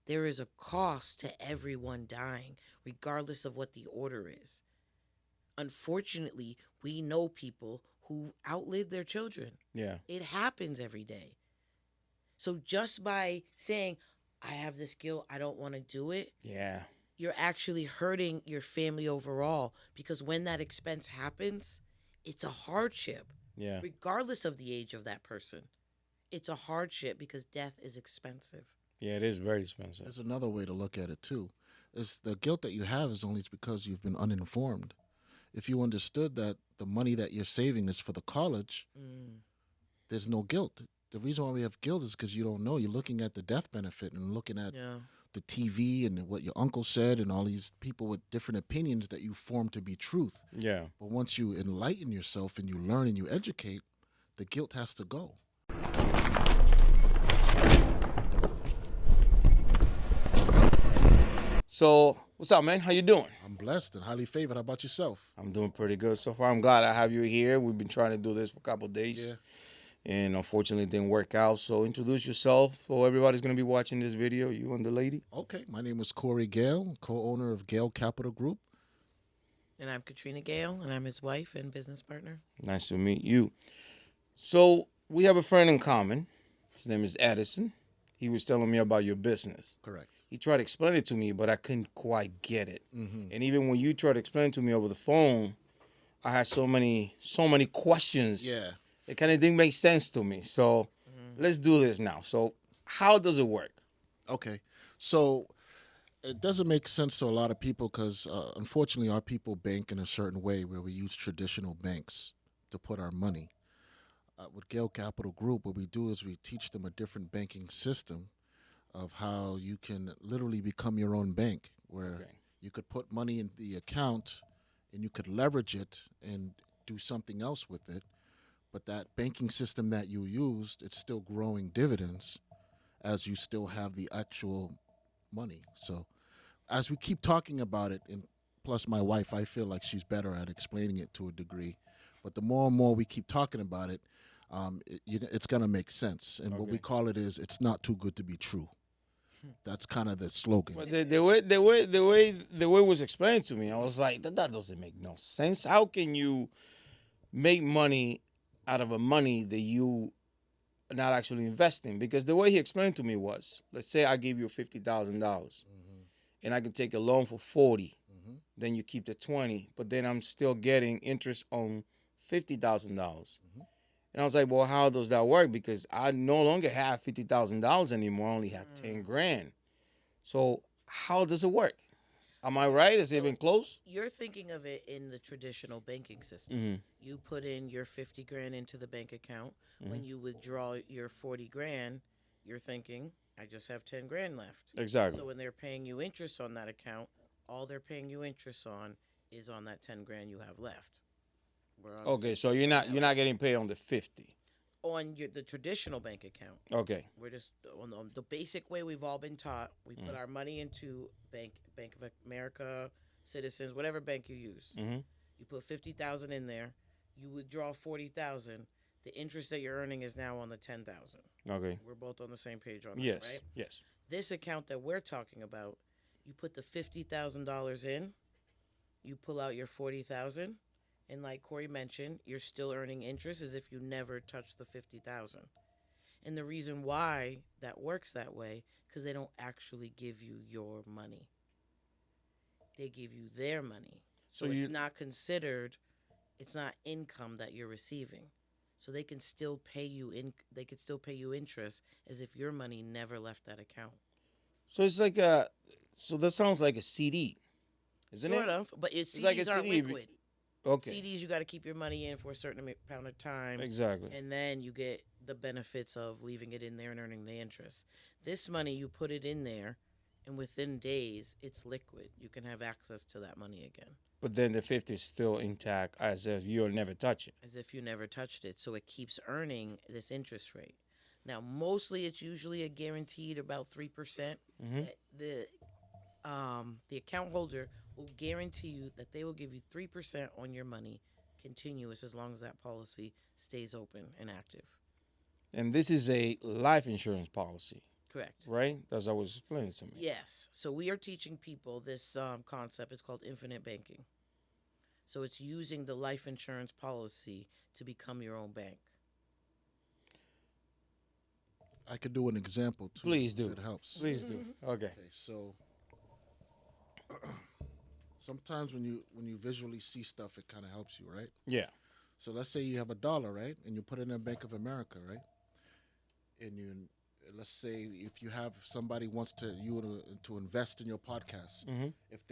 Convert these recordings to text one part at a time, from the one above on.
there is a cost to everyone dying, regardless of what the order is. Unfortunately, we know people who outlive their children. Yeah. It happens every day. So just by saying, I have this guilt, I don't want to do it, Yeah. you're actually hurting your family overall, because when that expense happens, it's a hardship, Yeah. regardless of the age of that person. It's a hardship because death is expensive. Yeah, it is very expensive. There's another way to look at it too. Is the guilt that you have is only because you've been uninformed. If you understood that the money that you're saving is for the college, Mm, there's no guilt. The reason why we have guilt is because you don't know. You're looking at the death benefit and looking at yeah. the TV and what your uncle said and all these people with different opinions that you form to be truth. Yeah. But once you enlighten yourself and you learn and you educate, the guilt has to go. So, what's up, man? How you doing? I'm blessed and highly favored. How about yourself? I'm doing pretty good so far. I'm glad I have you here. We've been trying to do this for a couple of days. And unfortunately, it didn't work out. So introduce yourself. So everybody's going to be watching this video, you and the lady. Okay, my name is Corey Gale, co-owner of Gale Capital Group. And I'm Katrina Gale, and I'm his wife and business partner. Nice to meet you. So we have a friend in common. His name is Edison. He was telling me about your business. Correct. He tried to explain it to me, but I couldn't quite get it. Mm-hmm. And even when you tried to explain it to me over the phone, I had so many questions. Yeah. It kind of didn't make sense to me. So let's do this now. So how does it work? Okay. So it doesn't make sense to a lot of people because unfortunately our people bank in a certain way where we use traditional banks to put our money. With Gale Capital Group, what we do is we teach them a different banking system of how you can literally become your own bank, where Okay. you could put money in the account and you could leverage it and do something else with it. But that banking system that you used, it's still growing dividends as you still have the actual money. So as we keep talking about it, and plus my wife, I feel like she's better at explaining it to a degree. But the more and more we keep talking about it, it's going to make sense. And what we Okay. call it is, it's not too good to be true. That's kind of the slogan. But the way it was explained to me, I was like, that doesn't make no sense. How can you make money out of a money that you are not actually investing? Because the way he explained to me was, let's say I give you $50,000 and I can take a loan for 40, then you keep the 20, but then I'm still getting interest on $50,000. And I was like, well, how does that work? Because I no longer have $50,000 anymore. I only have 10 grand. So how does it work? Am I right? Is it even close? You're thinking of it in the traditional banking system. Mm-hmm. You put in your 50 grand into the bank account. When you withdraw your 40 grand, you're thinking, I just have 10 grand left. Exactly. So when they're paying you interest on that account, all they're paying you interest on is on that 10 grand you have left. We're on the Okay, same so page you're now. not getting paid on the 50. On the traditional bank account. Okay. We're just on the basic way we've all been taught. We put our money into Bank of America, Citizens, whatever bank you use. Mm-hmm. You put 50,000 in there. You withdraw 40,000. The interest that you're earning is now on the 10,000. Okay. We're both on the same page on Yes. that, right? Yes. This account that we're talking about, you put the $50,000 in. You pull out your 40,000. And like Corey mentioned, you're still earning interest as if you never touched the 50,000. And the reason why that works that way, because they don't actually give you your money. They give you their money. So So it's you- not considered, it's not income that you're receiving. So they can still pay you they could still pay you interest as if your money never left that account. So it's like so that sounds like a CD, isn't Sort it? of, but CDs like a aren't CD. liquid. Okay. CDs, you got to keep your money in for a certain amount of time. Exactly. And then you get the benefits of leaving it in there and earning the interest. This money, you put it in there, and within days, it's liquid. You can have access to that money again, But then the 50 is still intact as if you'll never touch it. as if you never touched it. So it keeps earning this interest rate. Now, mostly it's usually a guaranteed about 3%. Mhm. The account holder will guarantee you that they will give you 3% on your money continuous as long as that policy stays open and active. And this is a life insurance policy. Correct. right? That's what was explained to me. Yes. So we are teaching people this concept. It's called infinite banking. So it's using the life insurance policy to become your own bank. I could do an example too. Please if do. It helps. Please do. Okay. Okay, so sometimes when you visually see stuff, it kind of helps you, right? Yeah. So let's say you have $1, right, and you put it in a Bank of America, right? And let's say if you have somebody wants to invest in your podcast, Mhm. if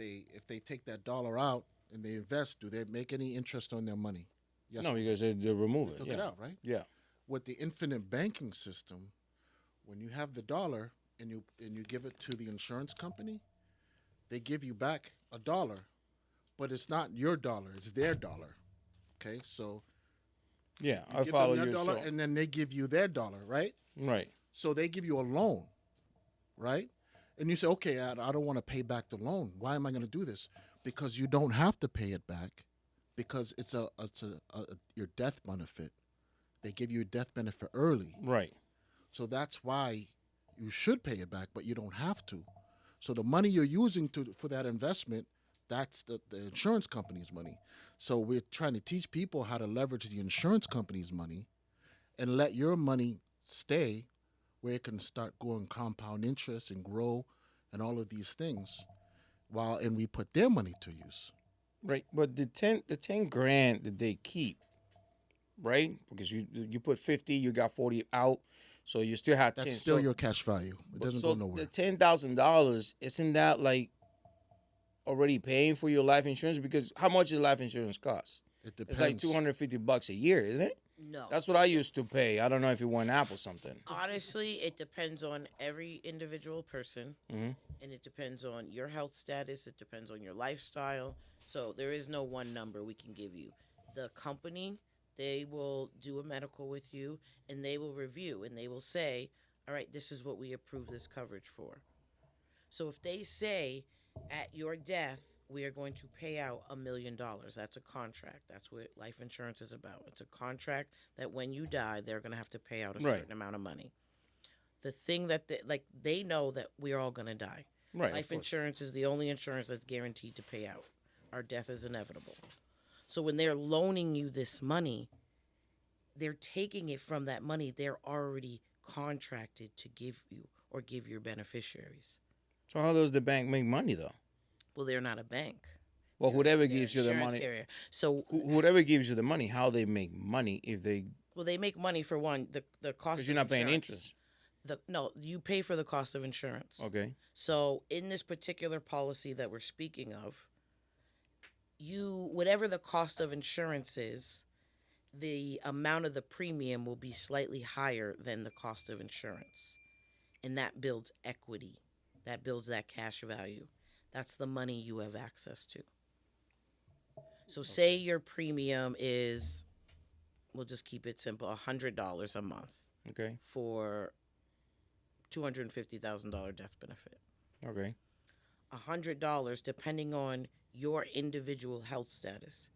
they take that dollar out and they invest, do they make any interest on their money? Yes. No, because they remove it. took Yeah. it out, right? Yeah. With the infinite banking system, when you have the dollar and you give it to the insurance company, they give you back $1, but it's not your dollar; it's their dollar. Okay, so Yeah. you I give follow them you. their dollar, So, and then they give you their dollar, right? right. So they give you a loan, right? And you say, okay, I don't want to pay back the loan. Why am I going to do this? Because you don't have to pay it back, because it's your death benefit. They give you a death benefit early, Right. so that's why you should pay it back, but you don't have to. So the money you're using for that investment, that's the insurance company's money. So we're trying to teach people how to leverage the insurance company's money and let your money stay where it can start going compound interest and grow and all of these things and we put their money to use. Right. But the 10 grand that they keep, right? Because you put 50, you got 40 out, so you still have 10. That's still So- your cash value. It doesn't so go nowhere. the $10,000, isn't that like already paying for your life insurance? Because how much does life insurance cost? It It's like depends. $250 a year, isn't it? No. That's what I used to pay. I don't know if it went up or something. Honestly, it depends on every individual person, Mhm. and it depends on your health status. It depends on your lifestyle. So there is no one number we can give you. The company, they will do a medical with you, and they will review, and they will say, all right, this is what we approve this coverage for. So if they say, at your death, we are going to pay out $1 million. That's a contract. That's what life insurance is about. It's a contract that when you die, they're going to have to pay out a Right. certain amount of money. The thing that they know that we're all going to die. Right. Life insurance is the only insurance that's guaranteed to pay out. Our death is inevitable. So when they're loaning you this money, they're taking it from that money they're already contracted to give you or give your beneficiaries. So how does the bank make money though? Well, they're not a bank. Well, whoever They're gives you the insurance money, carrier. So whoever gives you the money, how they make money if they, well, they make money for one, the cost. because you're not paying interest. No, you pay for the cost of insurance. Okay. So in this particular policy that we're speaking of, whatever the cost of insurance is, the amount of the premium will be slightly higher than the cost of insurance. And that builds equity. That builds that cash value. That's the money you have access to. So say your premium is, we'll just keep it simple, $100 a month Okay. for $250,000 death benefit. Okay. $100, depending on your individual health status,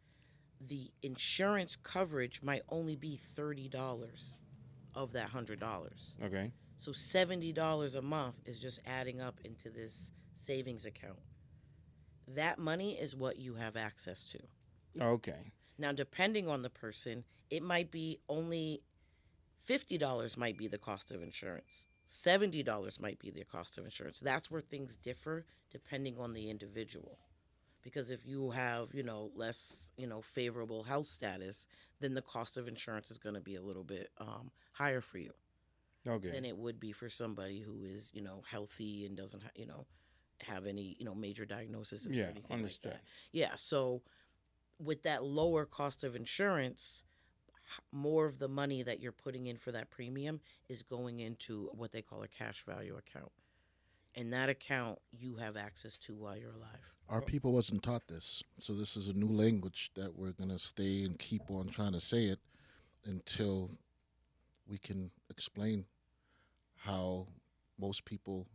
the insurance coverage might only be $30 of that $100. Okay. So $70 a month is just adding up into this savings account. That money is what you have access to. Okay. Now, depending on the person, it might be only $50 might be the cost of insurance. $70 might be the cost of insurance. That's where things differ depending on the individual. Because if you have, less, favorable health status, then the cost of insurance is going to be a little bit higher for you Okay. than it would be for somebody who is, healthy and doesn't, have any, major diagnoses or Yeah, anything understood. like that. Yeah, so with that lower cost of insurance, more of the money that you're putting in for that premium is going into what they call a cash value account. And that account you have access to while you're alive. Our people wasn't taught this, so this is a new language that we're gonna stay and keep on trying to say it until we can explain how most people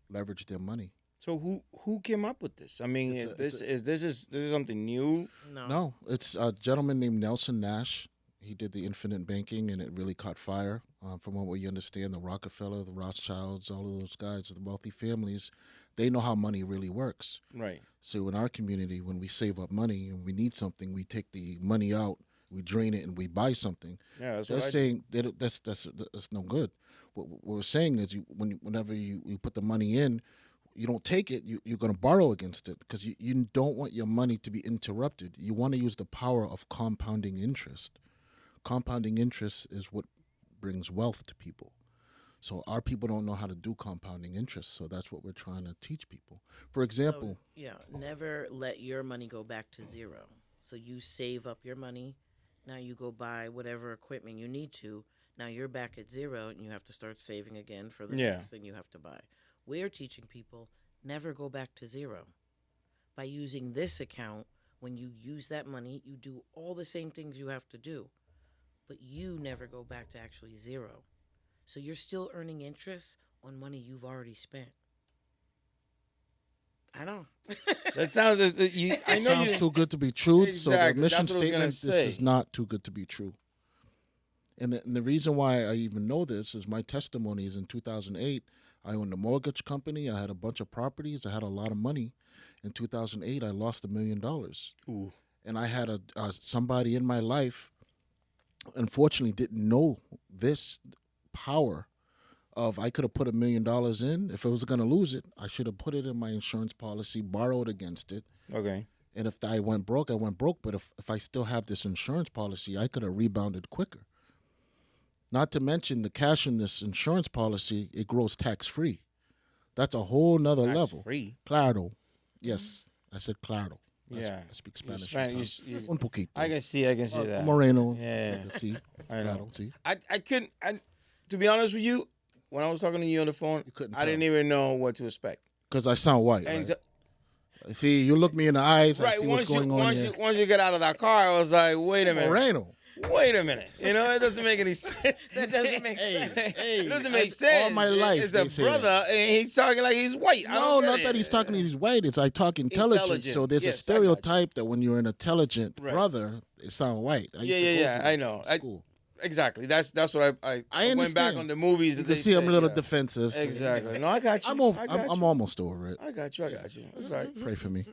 leverage their money. So who came up with this? I mean, It's a- this is something new. No. No, it's a gentleman named Nelson Nash. He did the infinite banking, and it really caught fire. From what we understand, the Rockefeller, the Rothschilds, all of those guys, the wealthy families, they know how money really works. Right. So in our community, when we save up money and we need something, we take the money out, we drain it, and we buy something. Yeah, that's They're what I do. saying that's no good. What we're saying is, whenever you put the money in, you don't take it. You're going to borrow against it because you don't want your money to be interrupted. You want to use the power of compounding interest. Compounding interest is what brings wealth to people. So our people don't know how to do compounding interest. So that's what we're trying to teach people. For example, So, yeah, never let your money go back to zero. So you save up your money. Now you go buy whatever equipment you need to. Now you're back at zero and you have to start saving again for the Yeah. next thing you have to buy. We're teaching people never go back to zero. By using this account, when you use that money, you do all the same things you have to do, but you never go back to actually zero. So you're still earning interest on money you've already spent. I know. That sounds. I know sounds you. too good to be true. So the Exactly. mission That's what I was gonna statement, this say. is not too good to be true. And the reason why I even know this is my testimony is in 2008. I owned a mortgage company. I had a bunch of properties. I had a lot of money. In 2008, I lost $1 million. Ooh. And I had somebody in my life, unfortunately, didn't know this power of I could have put $1 million in. If I was going to lose it, I should have put it in my insurance policy, borrowed against it. Okay. And if I went broke, I went broke. But if I still have this insurance policy, I could have rebounded quicker. Not to mention the cash in this insurance policy, it grows tax-free. That's a whole nother level. Free. Claro. Yes, I said claro. Yeah. I speak Spanish. Spanish. sometimes. Un poquito. I can see that. Moreno. Yeah. See, I know. claro, see. I couldn't. To be honest with you, when I was talking to you on the phone, couldn't I didn't tell. even know what to expect. Because I sound white. And Right? See, you look me in the eyes, I see what's going on here. once you get out of that car, I was like, wait a minute. Moreno. Wait a minute. You know, it doesn't make any sense. That doesn't make sense. It doesn't make sense. All my life It's they a say brother, and he's talking like he's white. I No, don't get not it. that he's talking he's white. It's I talk intelligent. So there's Yes, a I got you. stereotype that when you're an intelligent Right. brother, it sounds white. I used to go Yeah. to I know. School. Exactly. That's what I went back understand. on the movies. You that can they see I'm a said, little yeah. defensive. Exactly. No, I got you. I'm almost over it. I got you. That's right. Pray for me.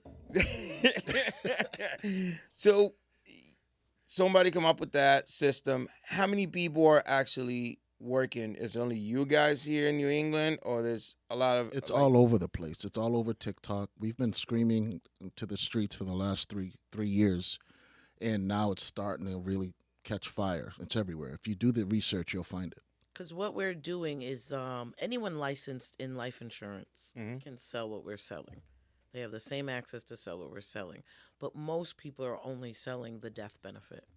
So, somebody come up with that system. How many people are actually working? Is it only you guys here in New England, or there's a lot of? It's all over the place. It's all over TikTok. We've been screaming to the streets for the last three years, and now it's starting to really catch fire. It's everywhere. If you do the research, you'll find it. Because what we're doing is anyone licensed in life insurance Mhm. can sell what we're selling. They have the same access to sell what we're selling. But most people are only selling the death benefit.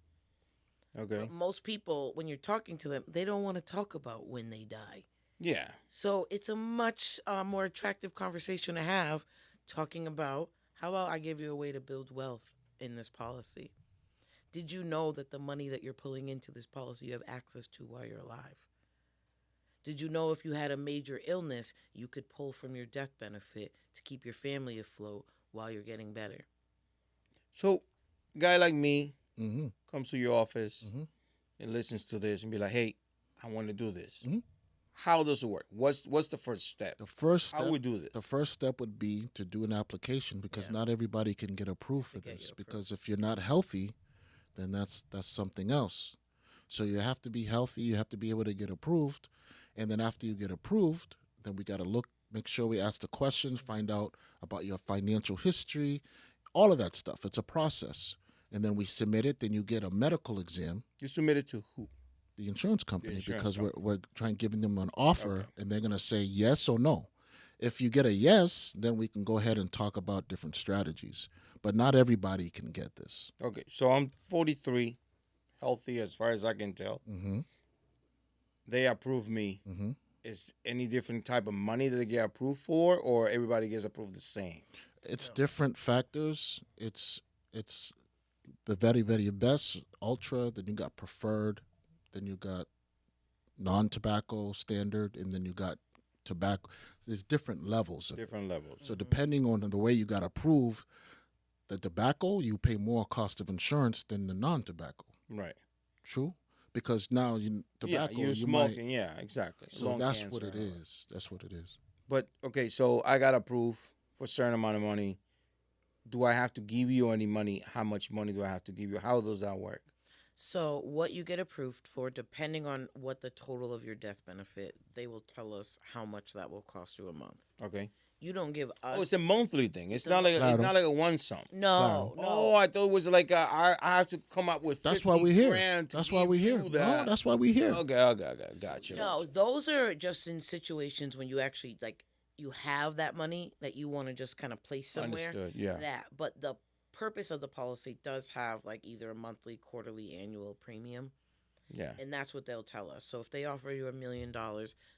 Okay. But most people, when you're talking to them, they don't want to talk about when they die. Yeah. So it's a much more attractive conversation to have talking about how about I give you a way to build wealth in this policy? Did you know that the money that you're pulling into this policy you have access to while you're alive? Did you know if you had a major illness, you could pull from your death benefit to keep your family afloat while you're getting better? So, a guy like me Mm-hmm. comes to your office Mhm. and listens to this and be like, "Hey, I want to do this." Mhm. How does it work? What's the first step? The first How step, do we do this? the first step would be to do an application because Yeah. not everybody can get approved for To get this. you Because if you're not healthy, then that's something else. So you have to be healthy. You have to be able to get approved, and then after you get approved, then we got to make sure we ask the questions, find out about your financial history, all of that stuff. It's a process, and then we submit it. Then you get a medical exam. You submit it to who? The insurance company, insurance because company. we're trying giving them an offer, Okay. and they're going to say yes or no. If you get a yes, then we can go ahead and talk about different strategies. But not everybody can get this. Okay, so I'm 43, healthy as far as I can tell. Mm-hmm. They approve me. Mm-hmm. Is any different type of money that they get approved for, or everybody gets approved the same? It's different factors. It's the very, very best, ultra, then you got preferred, then you got non-tobacco standard, and then you got tobacco. There's different levels of it. Different levels. So depending on the way you got approved, the tobacco, you pay more cost of insurance than the non-tobacco. Right. True, because now you tobacco. Yeah, you're you might, smoking. Yeah, exactly. so Lung that's cancer what it and all that. is. That's what it is. But okay, so I got approved for a certain amount of money. Do I have to give you any money? How much money do I have to give you? How does that work? So, what you get approved for, depending on what the total of your death benefit, they will tell us how much that will cost you a month. Okay. You don't give us. Oh, it's a monthly thing. It's a not like it's Claro. not like a one sum. No, Oh, no. I thought it was like I have to come up with. That's 50 why we're here. grand to That's why give we're here. you that. No, that's why we're here. Okay, gotcha. No, those are just in situations when you actually like you have that money that you want to just kind of place somewhere. Understood. Yeah. That, but the purpose of the policy does have like either a monthly, quarterly, annual premium, Yeah. and that's what they'll tell us. So if they offer you $1 million,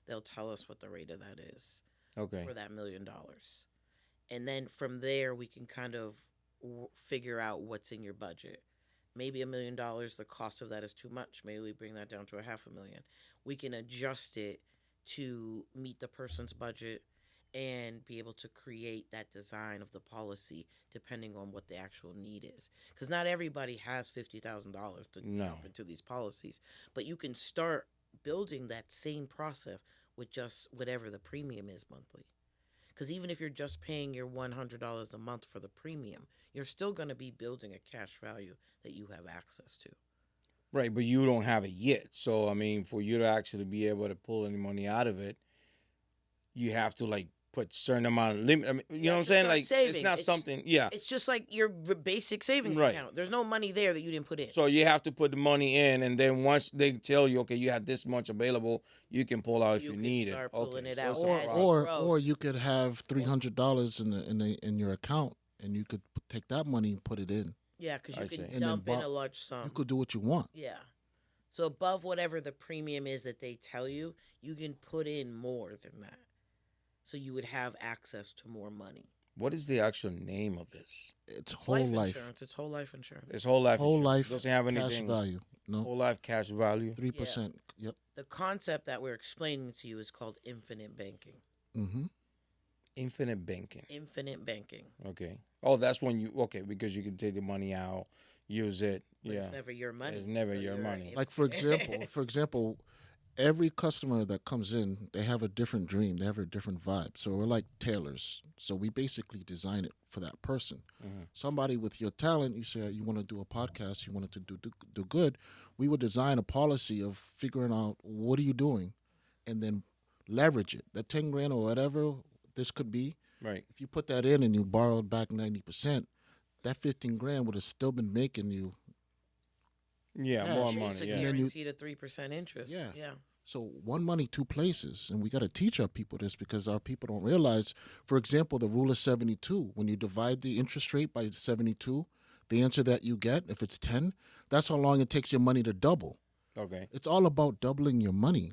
they'll tell us what the rate of that is Okay. for that $1 million, and then from there we can kind of figure out what's in your budget. Maybe $1 million, the cost of that is too much. Maybe we bring that down to $500,000. We can adjust it to meet the person's budget and be able to create that design of the policy depending on what the actual need is. Because not everybody has $50,000 to No. jump into these policies, but you can start building that same process with just whatever the premium is monthly. Because even if you're just paying your $100 a month for the premium, you're still going to be building a cash value that you have access to. Right, but you don't have it yet. So I mean, for you to actually be able to pull any money out of it, you have to like put certain amount of limit. I mean, you know what I'm have to saying? start Like saving. it's not It's- something. Yeah. It's just like your basic savings Right. account. There's no money there that you didn't put in. So you have to put the money in, and then once they tell you, okay, you have this much available, you can pull out if you can need it. start pulling Okay, it so out it's a as it process. grows. Or you could have $300 in your account, and you could take that money and put it in. Yeah, because I you see. can And then dump in borrow- a large sum. You could do what you want. Yeah. So above whatever the premium is that they tell you, you can put in more than that. So you would have access to more money. What is the actual name of this? It's It's whole life life, insurance. It's whole life insurance. It's whole life. whole insurance. life Doesn't have cash anything. value. No, Whole life cash value. 3%. Yep. The concept that we're explaining to you is called infinite banking. Mm-hmm. Infinite banking. Infinite banking. Okay. Oh, that's when you because you can take the money out, use it. But Yeah. it's never your money. It's never your you're money. Like for example, every customer that comes in, they have a different dream. They have a different vibe. So we're like tailors. So we basically design it for that person. Mhm. Somebody with your talent, you say you want to do a podcast, you want it to do good. We would design a policy of figuring out what are you doing, and then leverage it. That 10 grand or whatever this could be. Right. If you put that in and you borrowed back 90%, that 15 grand would have still been making you. Yeah, Yeah, more sure, It's a money. Yeah. then you- guaranteed a 3% interest. Yeah. Yeah. So one money, two places, and we got to teach our people this because our people don't realize. For example, the rule of 72. When you divide the interest rate by 72, the answer that you get, if it's 10, that's how long it takes your money to double. Okay. It's all about doubling your money.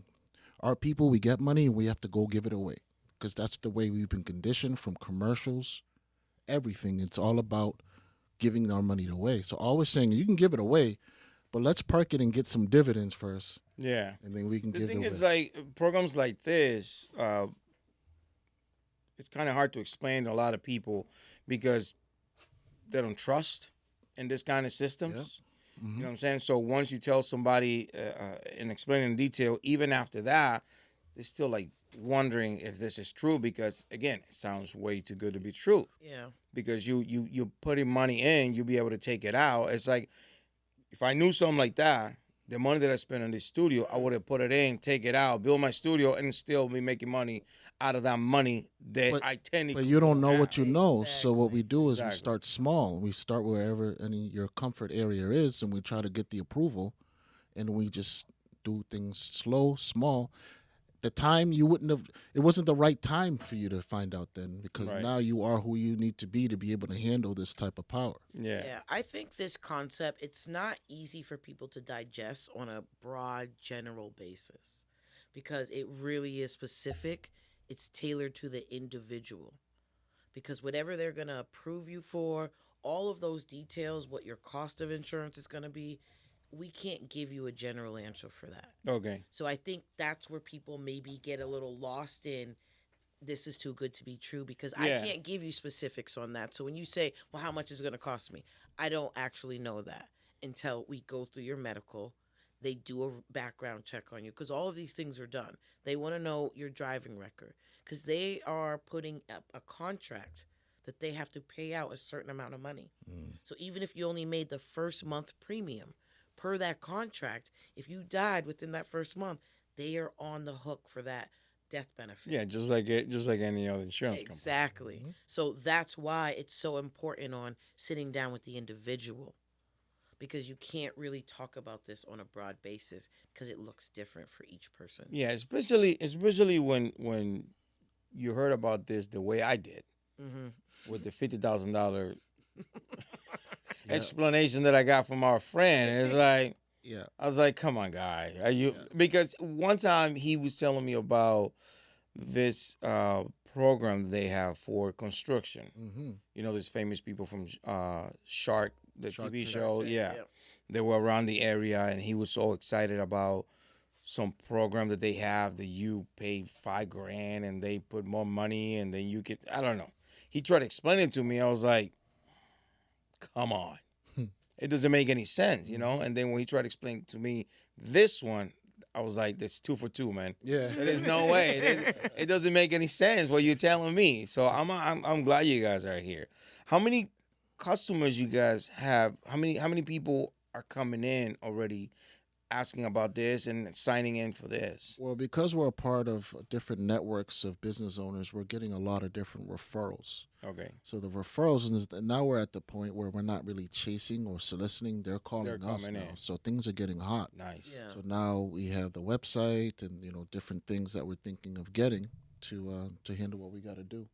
Our people, we get money and we have to go give it away because that's the way we've been conditioned from commercials, everything. It's all about giving our money away. So always saying you can give it away, but let's park it and get some dividends first, Yeah. and then we can The give thing it is, away. like programs like this, it's kind of hard to explain to a lot of people because they don't trust in this kind of systems. You know what I'm saying? So once you tell somebody and explain in detail, even after that, they're still like wondering if this is true because again, it sounds way too good to be true. Yeah. Because you putting money in, you'll be able to take it out. It's like if I knew something like that, the money that I spent on this studio, I would have put it in, take it out, build my studio, and still be making money out of that money that But- I tend to. But you don't know what you know. So what we do is Exactly. we start small. We start wherever your comfort area is, and we try to get the approval, and we just do things slow, small. The time you wouldn't have, it wasn't the right time for you to find out then because Right. now you are who you need to be able to handle this type of power. Yeah, I think this concept, it's not easy for people to digest on a broad, general basis because it really is specific. It's tailored to the individual because whatever they're going to approve you for, all of those details, what your cost of insurance is going to be, we can't give you a general answer for that. Okay. So I think that's where people maybe get a little lost in this is too good to be true because Yeah. I can't give you specifics on that. So when you say, well, how much is it going to cost me? I don't actually know that until we go through your medical. They do a background check on you because all of these things are done. They want to know your driving record because they are putting up a contract that they have to pay out a certain amount of money. So even if you only made the first month premium per that contract, if you died within that first month, they are on the hook for that death benefit. Yeah, just like any other insurance company. Exactly. So that's why it's so important on sitting down with the individual, because you can't really talk about this on a broad basis because it looks different for each person. Yeah, especially when you heard about this the way I did with the $50,000 explanation that I got from our friend. It's like, Yeah. I was like, come on, guy. Are you? Because one time he was telling me about this program they have for construction. Mm-hmm. You know, there's famous people from Shark, the Shark TV Tank. show. Tank, Yeah. yeah. They were around the area, and he was so excited about some program that they have that you pay $5,000 and they put more money, and then you get, I don't know. He tried to explain it to me. I was like, come on. It doesn't make any sense, you know? And then when he tried to explain to me this one, I was like, that's 2 for 2, man. Yeah. There's no way. It doesn't make any sense what you're telling me. So I'm glad you guys are here. How many customers you guys have? How many people are coming in already asking about this and signing in for this? Well, because we're a part of different networks of business owners, we're getting a lot of different referrals. Okay. So the referrals, and now we're at the point where we're not really chasing or soliciting. They're calling They're us coming now. in. So things are getting hot. Nice. Yeah. So now we have the website and, different things that we're thinking of getting to handle what we got to do.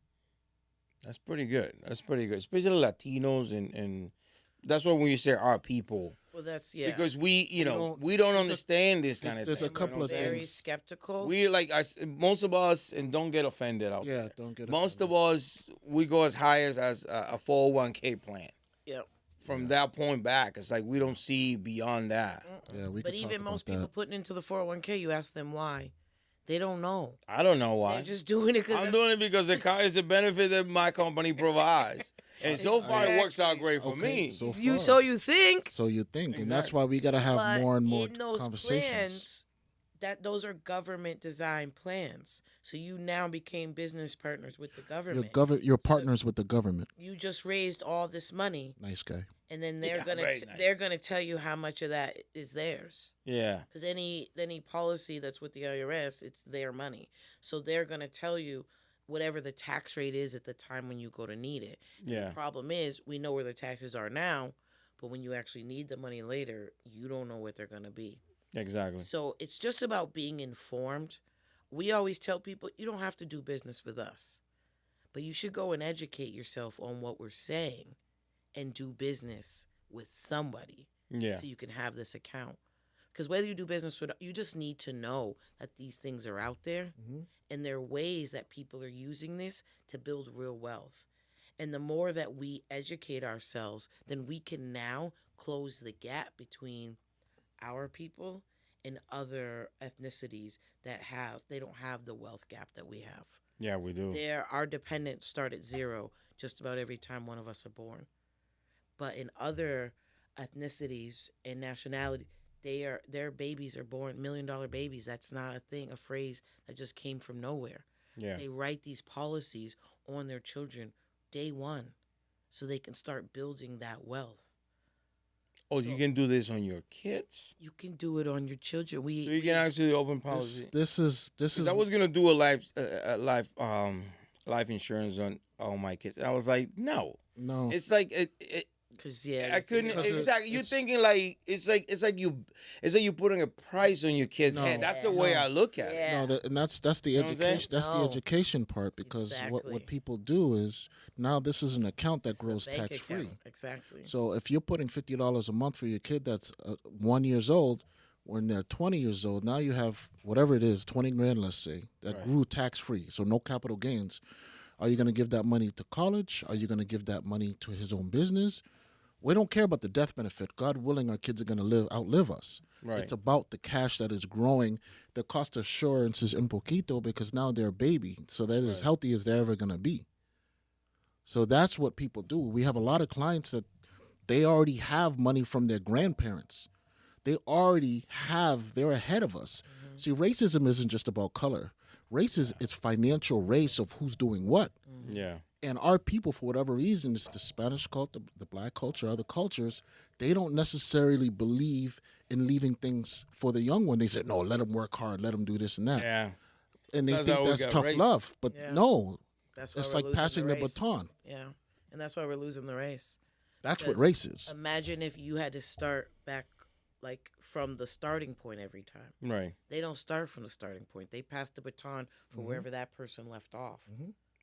That's pretty good. Especially Latinos and that's why when you say our people, Well, that's, yeah. because we don't- we don't there's a- understand this kind of there's thing. a couple of very things. skeptical. We like most of us, and don't get offended out Yeah, there. don't get Most offended. of us, we go as high as a 401k plan. Yep. From that point back, it's like we don't see beyond that. Yeah, we But could talk even about most people that. putting into the 401k, you ask them why. They don't know. I don't know why. They're just doing it because I'm doing it because the car is a benefit that my company provides, and so far it works out great for Okay, me. so you far. so you think. So you think, and that's Exactly. why we got to have But more and more in those conversations. plans, those are government designed plans. So you now became business partners with the government. You're partners with the government. You just raised all this money, Nice guy. and then they're Yeah, gonna very nice. they're gonna tell you how much of that is theirs. Yeah, Because any policy that's with the IRS, it's their money. So they're gonna tell you whatever the tax rate is at the time when you go to need it. yeah, The problem is we know where the taxes are now, but when you actually need the money later, you don't know what they're gonna be. exactly. So it's just about being informed. We always tell people you don't have to do business with us, but you should go and educate yourself on what we're saying and do business with somebody Yeah, so you can have this account. Because whether you do business or not, you just need to know that these things are out there and there are ways that people are using this to build real wealth. And the more that we educate ourselves, then we can now close the gap between our people and other ethnicities that they don't have the wealth gap that we have. yeah, we do. Our dependents start at zero just about every time one of us are born. But in other ethnicities and nationalities, their babies are born $1 million babies. That's not a thing, a phrase that just came from nowhere. Yeah, They write these policies on their children day one so they can start building that wealth. oh, you can do this on your kids, You can do it on your children. so you can actually open This, policy. this is 'Cause I was gonna do life insurance on my kids. I was like, no, no. it's like because yeah, I couldn't Because exactly. You're it's- thinking like it's like you putting a price on your kid's No. head. That's the way No. I look at it. Yeah. No, and that's the You know what I'm saying? education. That's the No. education part because Exactly. what people do is now this is an account that It's a grows bank tax free. account. Exactly. So if you're putting $50 a month for your kid that's 1 year old, when they're 20 years old, now you have whatever it is, 20 grand, let's say, that Right. grew tax free. So no capital gains. Are you going to give that money to college? Are you going to give that money to his own business? We don't care about the death benefit. God willing, our kids are going to outlive us. Right. It's about the cash that is growing. The cost of insurance is un poquito because now they're a baby, so they're as healthy as they're ever going to be. So that's what people do. We have a lot of clients that they already have money from their grandparents. they're ahead of us. See, racism isn't just about color. Race is financial race of who's doing what. Yeah. And our people, for whatever reason, it's the Spanish culture, the black culture, other cultures, they don't necessarily believe in leaving things for the young one. They say, no, let them work hard, let them do this and that. Yeah. And they Sounds think like we that's got tough raped. love. But Yeah. no, That's why it's we're like losing passing the race. baton. Yeah, and that's why we're losing the race. That's what Because race is. Imagine if you had to start back, like from the starting point every time. Right. They don't start from the starting point. They pass the baton for wherever that person left off.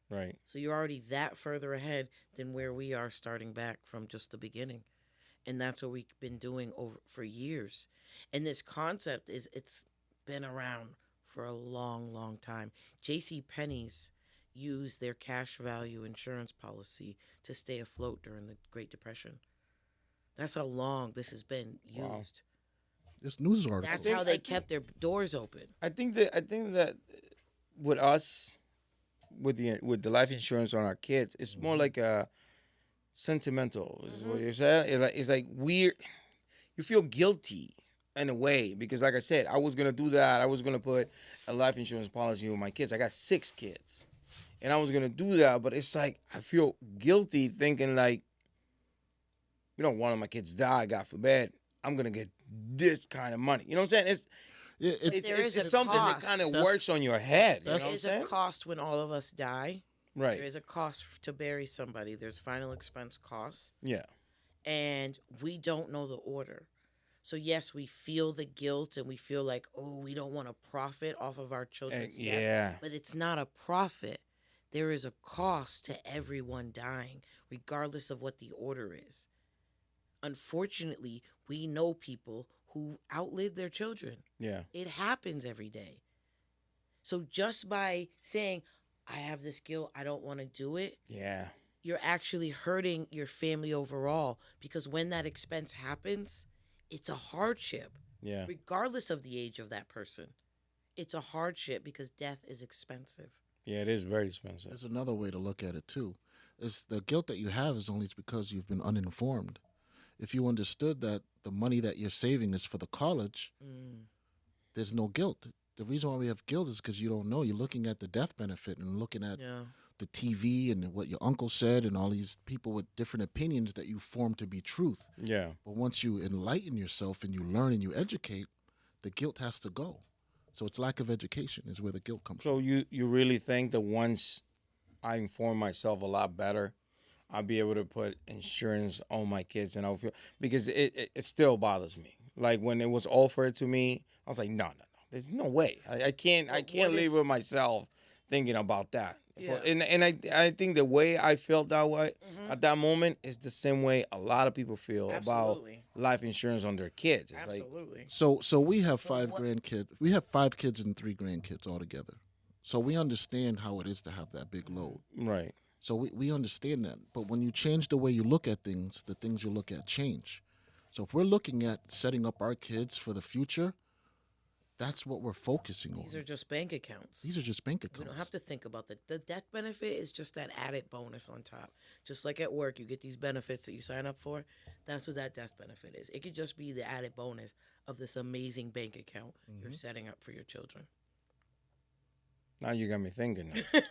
Right. So you're already that further ahead than where we are starting back from just the beginning. And that's what we've been doing over for years. And this concept it's been around for a long, long time. J.C. Penney's used their cash value insurance policy to stay afloat during the Great Depression. That's how long this has been used. Wow. There's news articles. That's think- how I they think- kept their doors open. I think that with us, with the life insurance on our kids, it's more like a sentimental. Is what you're saying. It's like weird. You feel guilty in a way because, like I said, I was gonna do that. I was gonna put a life insurance policy with my kids. I got 6 kids, and I was gonna do that. But it's like I feel guilty thinking like, one of my kids die, God forbid, I'm gonna get this kind of money. You know what I'm saying? It's There is a something that cost. kind of That's- works on your head. You know There what I'm is a saying? cost when all of us die. Right. There is a cost to bury somebody. There's final expense costs. Yeah. And we don't know the order. So yes, we feel the guilt and we feel like, oh, we don't want to profit off of our children's death. Yeah. But it's not a profit. There is a cost to everyone dying, regardless of what the order is. Unfortunately, we know people who outlive their children. Yeah. It happens every day. So just by saying, I have this guilt, I don't want to do it, Yeah. you're actually hurting your family overall, because when that expense happens, it's a hardship, Yeah. regardless of the age of that person. It's a hardship because death is expensive. Yeah, it is very expensive. There's another way to look at it too. Is the guilt that you have is only because you've been uninformed. If you understood that the money that you're saving is for the college, there's no guilt. The reason why we have guilt is because you don't know. You're looking at the death benefit and looking at Yeah. the TV and what your uncle said and all these people with different opinions that you form to be truth. Yeah. But once you enlighten yourself and you learn and you educate, the guilt has to go. So it's lack of education is where the guilt comes So you really think that once I inform myself a lot better, I'll be able to put insurance on my kids and I'll feel, because it still bothers me. Like when it was offered to me, I was like, no. There's no way. I can't what live with myself thinking about that. Yeah. And I think the way I felt that way at that moment is the same way a lot of people feel Absolutely. about life insurance on their kids. It's like, Absolutely. So we have 5 what- grandkids. We have 5 kids and 3 grandkids altogether. So we understand how it is to have that big load. right. So we understand that. But when you change the way you look at things, the things you look at change. So if we're looking at setting up our kids for the future, that's what we're focusing on. These are just bank accounts. These are just bank We accounts. don't have to think about the death benefit is just that added bonus on top. Just like at work, you get these benefits that you sign up for. That's what that death benefit is. It could just be the added bonus of this amazing bank account you're setting up for your children. Now you got me thinking. Now,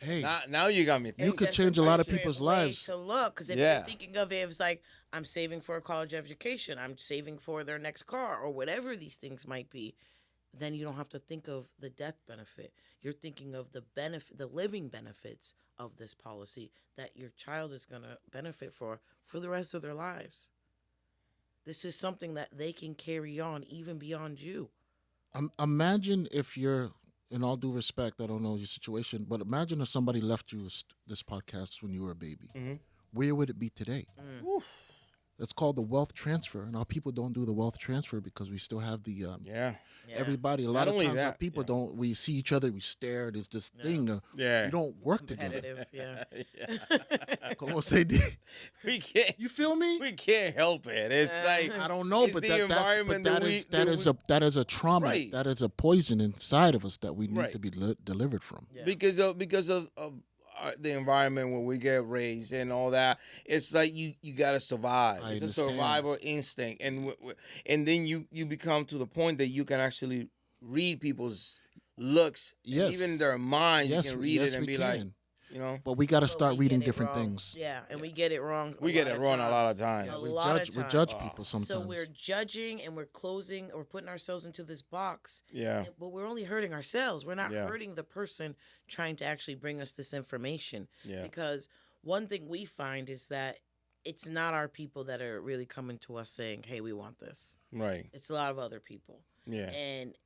Hey, now you got me thinking. You could That's change a the lot of different people's way lives. to look, because if Yeah. you're thinking of it, it's like I'm saving for a college education, I'm saving for their next car, or whatever these things might be. Then you don't have to think of the death benefit. You're thinking of the benefit, the living benefits of this policy that your child is going to benefit for the rest of their lives. This is something that they can carry on even beyond you. Imagine if you're, in all due respect, I don't know your situation, but imagine if somebody left you this podcast when you were a baby. Mhm. Where would it be today? It's called the wealth transfer, and our people don't do the wealth transfer because we still have the Yeah. Yeah. everybody. A Not lot of only times, our that, people yeah. don't. We see each other, we stare. There's this thing. Yeah. You don't work together. Competitive, yeah. Como se dice. We can't. You feel me? We can't help it. It's like I don't know, it's but the that environment that is a trauma. Right. That is a poison inside of us that we need Right. to be delivered from. Yeah. because of the environment where we get raised and all that. It's like you gotta survive. I It's a understand. survival instinct, and then you become to the point that you can actually read people's looks, and Yes. even their minds. Yes, you can read yes, it and we be like, can. you know, But we got to But start we reading get it different wrong. things. Yeah, and we get it wrong. we get it wrong a lot of times. A We lot judge, of we times. judge people sometimes. So we're judging and we're closing or putting ourselves into this box. Yeah, But we're only hurting ourselves. We're not Yeah. hurting the person trying to actually bring us this information. yeah, Because one thing we find is that it's not our people that are really coming to us saying, hey, we want this. right, It's a lot of other people. yeah, And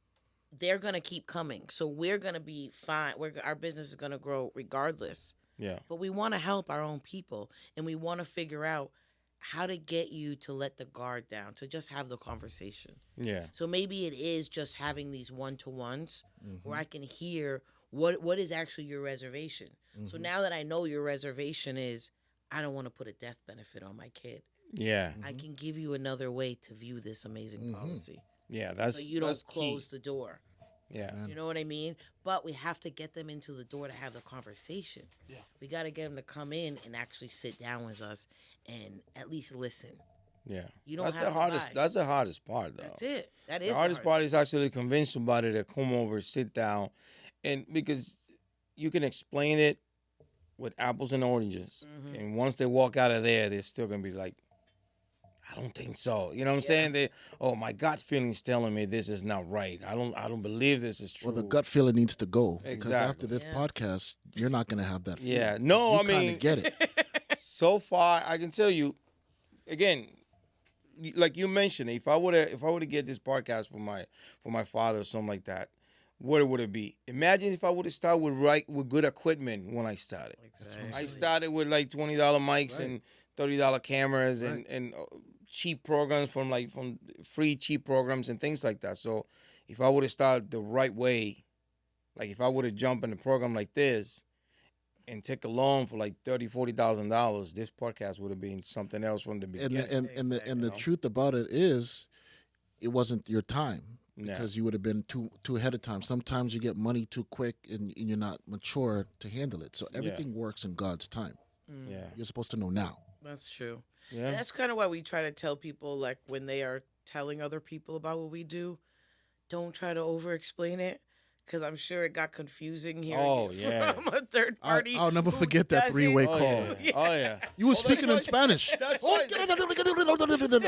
they're going to keep coming. So we're going to be fine. Our business is going to grow regardless. yeah, But we want to help our own people. And we want to figure out how to get you to let the guard down, to just have the conversation. yeah, So maybe it is just having these one-to-ones Mm-hmm. where I can hear what is actually your reservation. So Mm-hmm. now that I know your reservation is, I don't want to put a death benefit on my kid. yeah, I can give you another way to view this amazing policy. yeah. That's So you don't that's key. close the door. Yeah, You know what I mean? But we have to get them into the door to have the conversation. Yeah. We got to get them to come in and actually sit down with us and at least listen. yeah. You don't that's have the to hardest. lie. That's the hardest part, though. That's it. That is The hardest part is actually convince somebody to come over, sit down, and because you can explain it with apples and oranges, Mhm. and once they walk out of there, they're still gonna be like, I don't think so. You know what I'm saying? They, oh, my gut feeling's telling me this is not right. I don't believe this is true. Well, the gut feeling needs to go because after Exactly. this Yeah. podcast, you're not going to have that. Yeah. feeling. No, You I kinda mean- get it. So far, I can tell you, again, like you mentioned, if I would to get this podcast for my father or something like that, what would it be? Imagine if I would have started with good equipment when I started. Exactly. I started with like $20 mics Right. and $30 cameras Right. and cheap programs from free cheap programs and things like that. So if I would have started the right way, like if I would have jumped in a program like this and take a loan for like $30,000-$40,000, this podcast would have been something else from the And beginning. the Exactly. truth about it is, it wasn't your time Yeah. because you would have been too ahead of time. Sometimes you get money too quick and you're not mature to handle it. So everything works in God's time. Yeah. You're supposed to know now. That's true. Yeah. That's kind of why we try to tell people, like, when they are telling other people about what we do, don't try to over explain it. Because I'm sure it got confusing here Oh, yeah. from a third party. I'll never who forget that doesn't- three-way Oh call. yeah. Oh yeah. You were Oh, that's speaking in right. Spanish. That's Oh, right. cállate.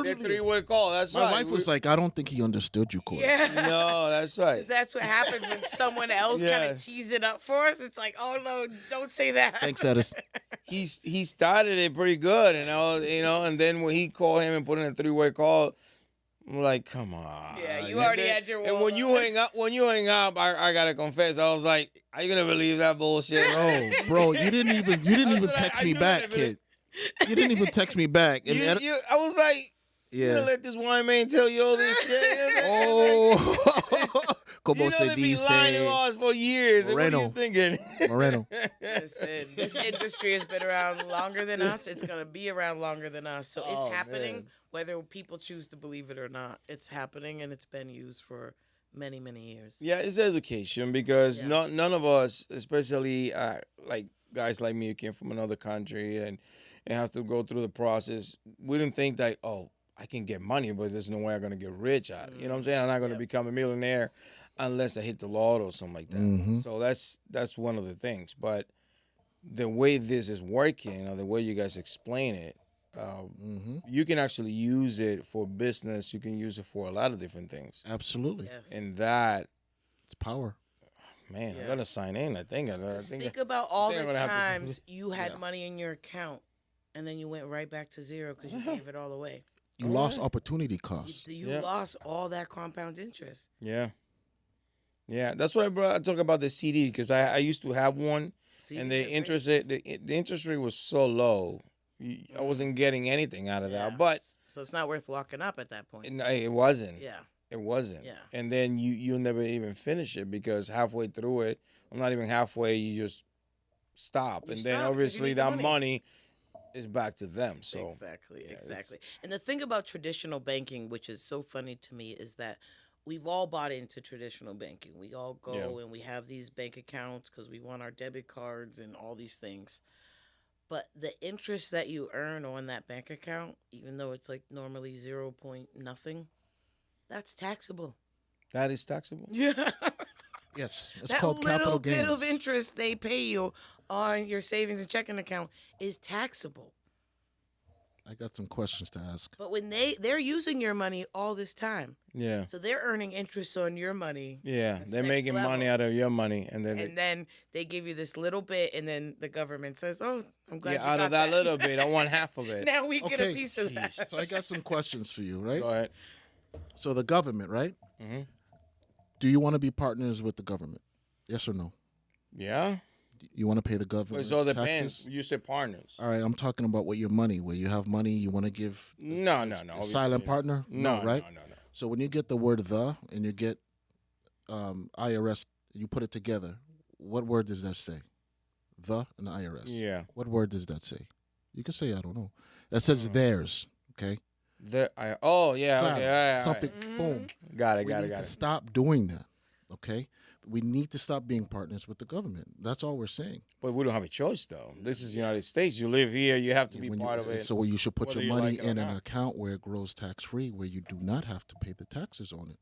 That three-way call. That's My right. wife was like, I don't think he understood you, Corey. Yeah. No, that's right. 'Cause that's what happens when someone else kind Yeah. of tees it up for us. It's like, oh no, don't say that. Thanks, Edis. He started it pretty good, and then when he called him and put in a three-way call, I'm like, come on. Yeah, you And already then- had your And wall when you up. hang up, I gotta confess, I was like, are you gonna believe that bullshit? Bro, you didn't even like, text are me you gonna back, believe- kid. You didn't even text me back. And I was like, you gonna yeah. let this wine man tell you all this shit? Oh, como You know se they've been lying to dice, us for years. and What are you Moreno. thinking? Moreno. Listen, this industry has been around longer than us. It's going to be around longer than us. So it's Oh, happening man. whether people choose to believe it or not. It's happening and it's been used for many, many years. Yeah, it's education because Yeah. none of us, especially like guys like me who came from another country and have to go through the process, we didn't think that, oh, I can get money, but there's no way I'm going to get rich at it. You know what I'm saying? I'm not going to Yep. become a millionaire unless I hit the lotto or something like that. Mhm. So that's one of the things. But the way this is working, or the way you guys explain it, Mhm. you can actually use it for business. You can use it for a lot of different things. Absolutely. Yes. And that, It's power. man, I'm Yeah. going to sign in. I think Think about all think the I'm gonna have to- times you had Yeah. money in your account and then you went right back to zero because you gave it all away. You lost opportunity costs. You Yeah. lost all that compound interest. Yeah. Yeah, that's what I talk about the CD because I used to have one, See, and you the get interest rate the interest rate was so low, I wasn't getting anything out of Yeah. that. But so it's not worth locking up at that point. it wasn't. Yeah. It wasn't. Yeah. And then you never even finish it because halfway through it, I'm not even halfway, you just stop, You and stop then 'cause you obviously need the that money. money is back to them. So Exactly, yeah, it's- exactly. And the thing about traditional banking, which is so funny to me, is that we've all bought into traditional banking. We all go Yeah. and we have these bank accounts because we want our debit cards and all these things. But the interest that you earn on that bank account, even though it's like normally 0 point nothing, that's taxable. That is taxable. Yeah. Yes, it's That called little capital bit gains. of interest they pay you on your savings and checking account is taxable. I got some questions to ask. But when they're using your money all this time, Yeah. so they're earning interest on your money. Yeah. That's They're next making money level. out of your money, and then And then they give you this little bit, and then the government says, "Oh, I'm glad you out got of that little bit, I want half of it. Now we get a Okay, piece of that." jeez. So I got some questions for you, right? Go ahead. So the government, right? Mm-hmm. Do you want to be partners with the government? Yes or no? Yeah. You want to pay the Well, government it all depends. taxes? You said partners. All right, I'm talking about with your money, where you have money, you want to give No. a Obviously. silent partner? No. right? No. So when you get the word "the" and you get IRS, you put it together. What word does that say? The and IRS. Yeah. What word does that say? You can say I don't know. That says theirs. Okay. Oh yeah. Claro. Okay. All right, all right. Something. Boom. Got it. We Got need it. to stop doing that. Okay. We need to stop being partners with the government. That's all we're saying. But we don't have a choice, though. This is the United States. You live here. You have to be When part you, of it. So you should put whether your you money like it or in an not. account where it grows tax free, where you do not have to pay the taxes on it.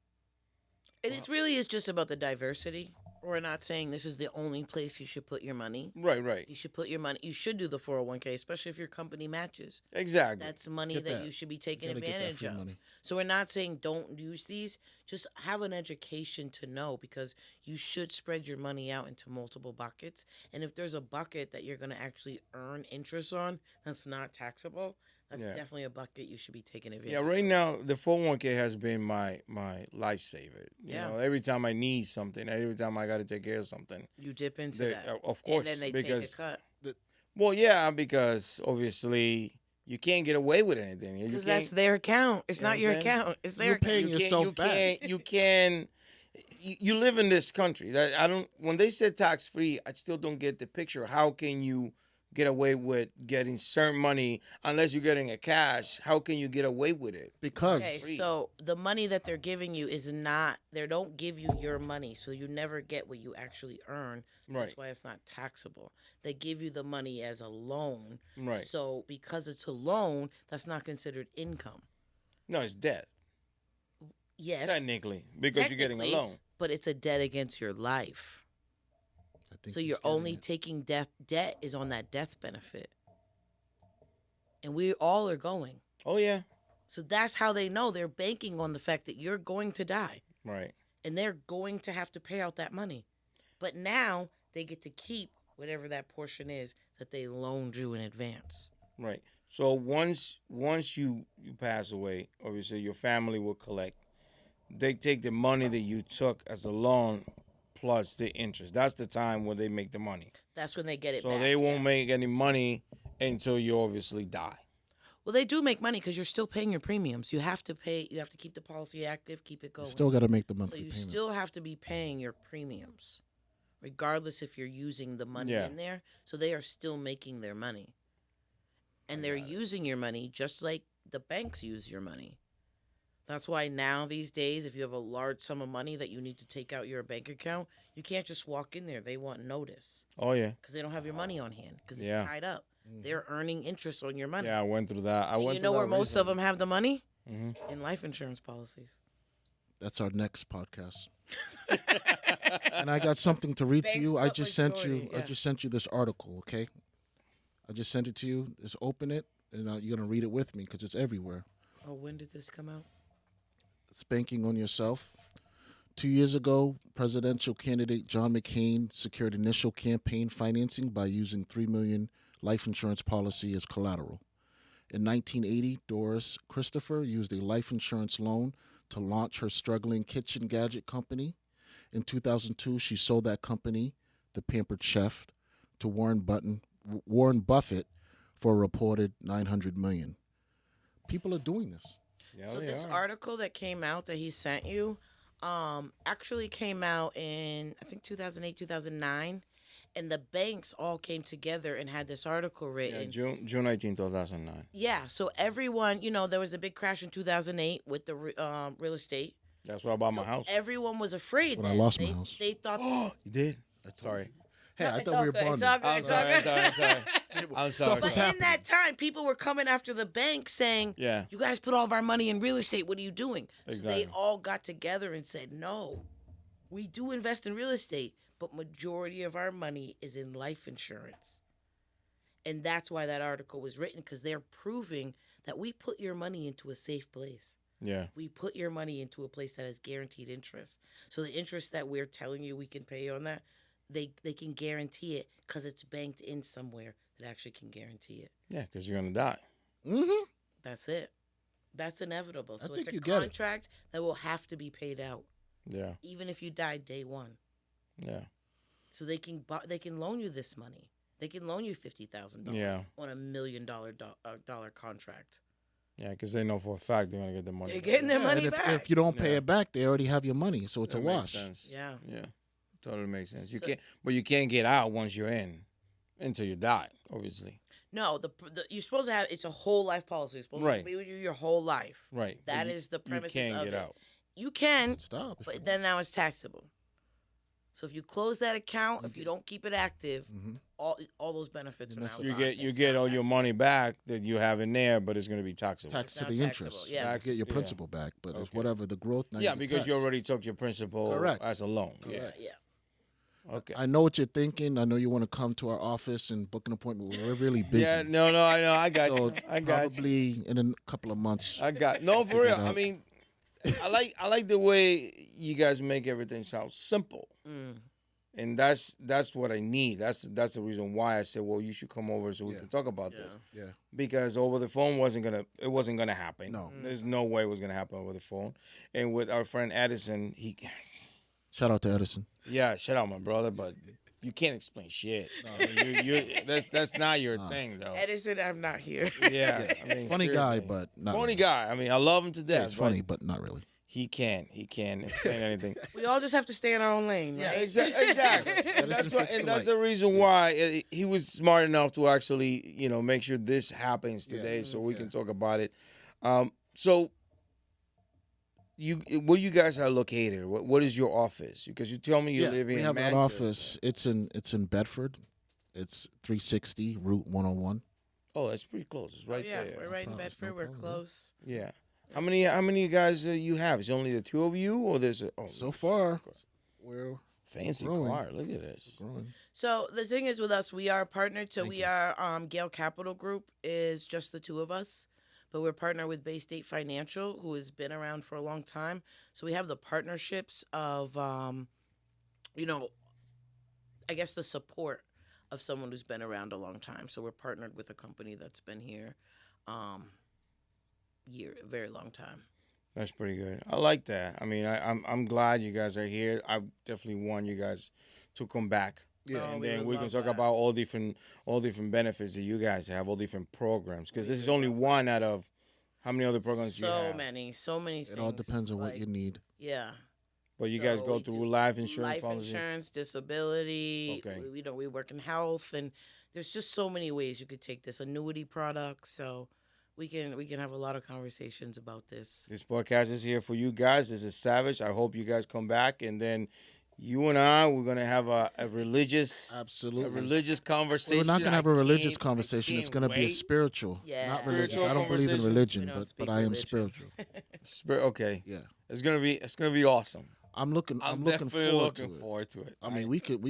And it really is just about the diversity. We're not saying this is the only place you should put your money. Right. You should put your money. You should do the 401k, especially if your company matches. Exactly. That's money Get that that. you should be taking Gotta get that advantage free of. money. So we're not saying don't use these. Just have an education to know, because you should spread your money out into multiple buckets. And if there's a bucket that you're going to actually earn interest on that's not taxable, that's Yeah. definitely a bucket you should be taking advantage Yeah, of. right now the 401k has been my lifesaver. You Yeah. know, every time I need something, every time I got to take care of something. You dip into They- that. of course, And then they because take a cut. well, yeah, because obviously you can't get away with anything. You Because can't- that's their account. It's You know not what your I'm saying? account. It's their You're account. paying yourself you back. you live in this country. That I don't. When they said tax free, I still don't get the picture. How can you get away with getting certain money unless you're getting a cash? How can you get away with it? Because Okay, free. so the money that they're giving you is not, they don't give you your money, so you never get what you actually earn. Right. That's why it's not taxable. They give you the money as a loan. Right. So because it's a loan, that's not considered income. No, it's debt Yes. technically because you're getting a technically, loan. But it's a debt against your life. I think So he's you're getting only it. taking debt is on that death benefit. And we all are going. Oh yeah. So that's how they know they're banking on the fact that you're going to die. Right. And they're going to have to pay out that money. But now they get to keep whatever that portion is that they loaned you in advance. Right. So once you pass away, obviously your family will collect. They take the money that you took as a loan plus the interest. That's the time when they make the money. That's when they get it So back. they won't make any money until you obviously die. Well, they do make money because you're still paying your premiums. You have to pay. You have to keep the policy active, keep it You going. still got to make the So monthly you payment. still have to be paying your premiums, regardless if you're using the money Yeah. in there. So they are still making their money. And they're using your money just like the banks use your money. That's why now these days, if you have a large sum of money that you need to take out your bank account, you can't just walk in there. They want notice Oh yeah. because they don't have your money on hand because it's Yeah. tied up. They're earning interest on your money. Yeah, I went through that. I And went you know through where that most of them have the money? Mhm. In life insurance policies. That's our next podcast. And I got something to read to Banks you. I just sent Public you. Authority, I yeah. just sent you this article. Okay. I just sent it to you. Just open it, and you're gonna read it with me because it's everywhere. Oh, when did this come out? Spanking on yourself. 2 years ago, presidential candidate John McCain secured initial campaign financing by using $3 million life insurance policy as collateral. In 1980, Doris Christopher used a life insurance loan to launch her struggling kitchen gadget company. In 2002, she sold that company, The Pampered Chef, to Warren Buffett for a reported $900 million. People are doing this. Yeah, So they this are. article that came out that he sent you actually came out in, I think, 2008, 2009. And the banks all came together and had this article Yeah, written. June 19, 2009. Yeah, so everyone, there was a big crash in 2008 with the real estate. That's why I bought So my house. everyone was afraid. When I then. lost my They- house. They thought. You did? Sorry. Hey, I It's thought all we were good, it's bonding. all good, I'm it's all sorry. good. I'm sorry. I'm Stuff sorry. was But sorry. in that time, people were coming after the bank saying, Yeah. you guys put all of our money in real estate. What are you doing? So Exactly. they all got together and said, no, we do invest in real estate, but majority of our money is in life insurance. And that's why that article was written, because they're proving that we put your money into a safe place. Yeah. We put your money into a place that has guaranteed interest. So the interest that we're telling you we can pay on that, they can guarantee it because it's banked in somewhere that actually can guarantee it. Yeah, because you're going to die. Mm-hmm. That's it. That's inevitable. So think it's a you get it. contract that will have to be paid out, Yeah. even if you die day one. Yeah. So they can loan you this money. They can loan you $50,000 Yeah. on $1 million dollar contract. Yeah, because they know for a fact they're going to get the money. They're back. getting their Yeah, money and back. if you don't pay Yeah. it back, they already have your money, so it's That a makes wash. sense. Yeah. Yeah. Totally makes sense. So- But you can't get out once you're in until you die, obviously. No, you're supposed to have, it's a whole life policy. It's supposed Right. to be with you your whole life. Right. But That you- is the premise You can't of get it. out. You can, Stop. if you but then now it's taxable. So if you close that account, if you don't keep it active, Mhm. all those benefits are You now mess gone. You It's get now all your taxable. money back that you have in there, but it's going to be taxable. tax It's to not the taxable, interest. yeah. You get your Yeah. principal back, but it's Okay. whatever the growth. Now Yeah, you get because you taxed. already took your principal Correct. as a loan. Yeah. Yeah. Okay. I know what you're thinking. I know you want to come to our office and book an appointment. We're really busy. Yeah. No. I know. I got so you. I got you. probably in a couple of months. I got no for Figure it real. I out. mean, I like the way you guys make everything sound simple, Mm. and that's what I need. That's the reason why I said, well, you should come over so we Yeah. can talk about Yeah. this. Yeah. Because over the phone it wasn't gonna happen. No. There's no way it was gonna happen over the phone. And with our friend Edison, Shout out to Edison. shout out my brother, but you can't explain shit. I mean, that's not your thing though. Edison, I'm not here. Yeah, I mean, Funny guy, seriously. but not funny really. guy. I mean, I love him to Yeah, death. it's but funny, but not really. He can't explain anything. We all just have to stay in our own lane, right? Exactly. And that's Edison fixed the that's light. the reason why he was smart enough to actually, make sure this happens today, so we can talk about it. So, where you guys are located? What is your office? Because you tell me you live in we have Manchester. an office. It's in Bedford. It's 360 Route 101. Oh, that's pretty close. It's right yeah, there. we're right in problem, it's Bedford. no We're problem, close. Yeah. How many guys you have? Is it only the two of you, or there's So far, we're fancy growing. car? Look at this. growing. So the thing is with us, we are partnered. So we are Gale Capital Group is just the two of us, but we're partnered with Bay State Financial, who has been around for a long time. So we have the partnerships of, I guess the support of someone who's been around a long time. So we're partnered with a company that's been here, a very long time. That's pretty good. I like that. I mean, I'm glad you guys are here. I definitely want you guys to come back. Yeah. Oh, And we then would we can love talk that. about all different benefits that you guys have, all different programs. Because this is only one out of how many other programs you have. So many things. It all depends on what like, you need. Yeah. But you guys So go we through do life insurance life policy. insurance, disability. Okay. We work in health, and there's just so many ways you could take this annuity product. So we can have a lot of conversations about this. This podcast is here for you guys. This is Savage. I hope you guys come back, and then you and we're gonna have a religious Absolutely. conversation. We're not going to have a I religious can't- conversation. I It's going to be a can't spiritual, Yeah. not religious. Spiritual I don't believe in conversation. religion, We don't but speak I am religion. spiritual. wait. Okay, Yeah. it's gonna be awesome. I'm looking definitely forward to looking it. forward to it. I mean, we could.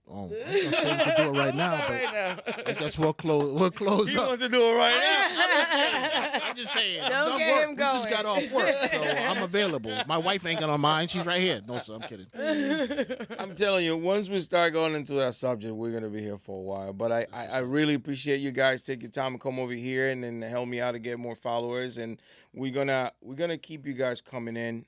Oh, I'm not saying we could do it right now, but I guess we'll close he up. wants to do it right now. I'm just saying. Don't I'm done get work. him We just going. got off work, so I'm available. My wife ain't got on mine. She's right here. No, sir, I'm kidding. I'm telling you, once we start going into that subject, we're gonna be here for a while. But I really appreciate you guys take your time to come over here and then help me out to get more followers. And we're gonna keep you guys coming in.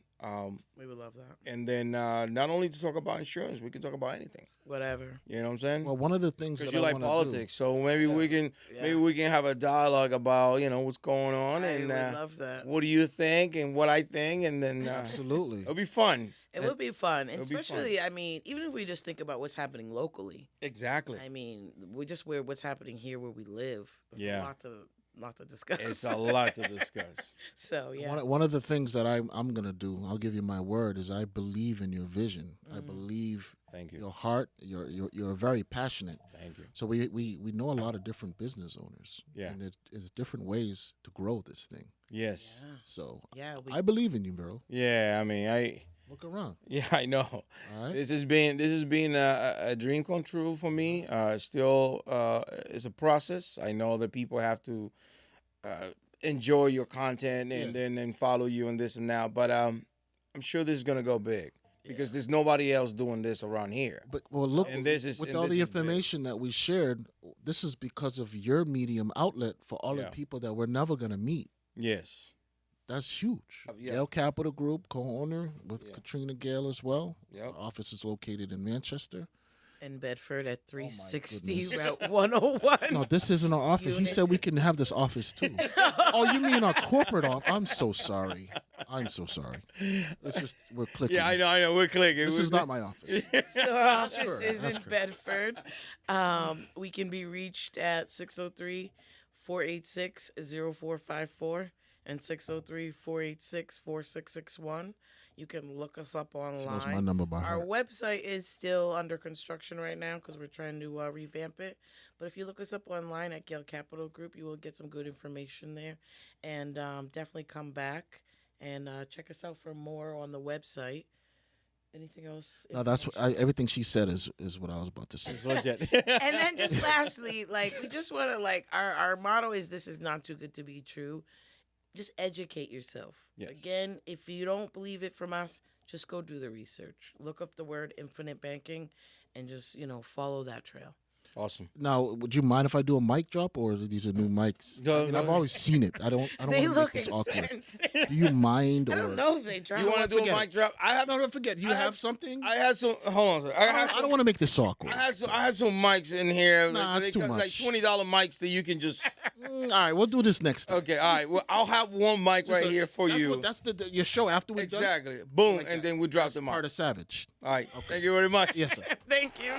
We would love that. And then not only to talk about insurance, we can talk about anything. Whatever. You know what I'm saying? Well, one of the things Because that you I like want to politics, so maybe we can have a dialogue about what's going on I and would love that. what do you think and what I think, and then do. Absolutely. it'll be fun. It would be fun, and It'll be fun. especially, I mean, even if we just think about what's happening locally. Exactly. I mean, what's happening here where we live. There's Yeah. a lot to lot to discuss. It's a lot to discuss. So yeah. One of the things that I'm gonna do, I'll give you my word, is I believe in your vision. I believe Thank you. your heart. You're very passionate. Thank you. So we know a lot of different business owners. Yeah. And there's different ways to grow this thing. Yes. Yeah. So Yeah. I believe in you, bro. Yeah. I mean, Look around. Yeah, I know. All right. This has been a dream come true for me. Still, it's a process. I know that people have to enjoy your content and then follow you and this and that. But I'm sure this is gonna go big because there's nobody else doing this around here. But look, And this is- with and all this the is big. information that we shared, this is because of your medium outlet for all the Yeah. people that we're never gonna meet. Yes. That's huge. Yeah. Gale Capital Group, co-owner with Yeah. Katrina Gale as well. Yep. Our office is located in Manchester. In Bedford at 360 goodness. Route 101. No, this isn't our office. He said we can have this office too. Oh, you mean our corporate office? I'm so sorry. We're clicking. Yeah, I know. We're clicking. This is not my office. So our office correct. is That's in correct. Bedford. We can be reached at 603-486-0454 and 603-486-4661. You can look us up online. That's my number by Our heart. website is still under construction right now because we're trying to revamp it. But if you look us up online at Gale Capital Group, you will get some good information there. And definitely come back and check us out for more on the website. Anything else? No, everything she said is what I was about to say. It's legit. And then just lastly, we just want to our motto is this is not too good to be true. Just educate yourself. Yes. Again, if you don't believe it from us, just go do the research. Look up the word infinite banking and just, follow that trail. Awesome. Now, would you mind if I do a mic drop, or these are new mics? Go, I mean, go. I've always seen it. I don't They want to look make this awkward. expensive. Do you mind? I Or don't know if they try. You want to do a forget mic it. drop? I have. No, don't forget. You I have have- something. I had some. Hold on. I I don't want to make this awkward. I had some mics in here. Nah, it's too Like much. $20 mics that you can just. All right, we'll do this next time. Okay, all right. Well, I'll have one mic right here for that's you. That's your show after we're done. Exactly. Boom, Like and that. then we drop That's the mic. part of Savage. All right. Thank you very much. Yes, sir. Thank you.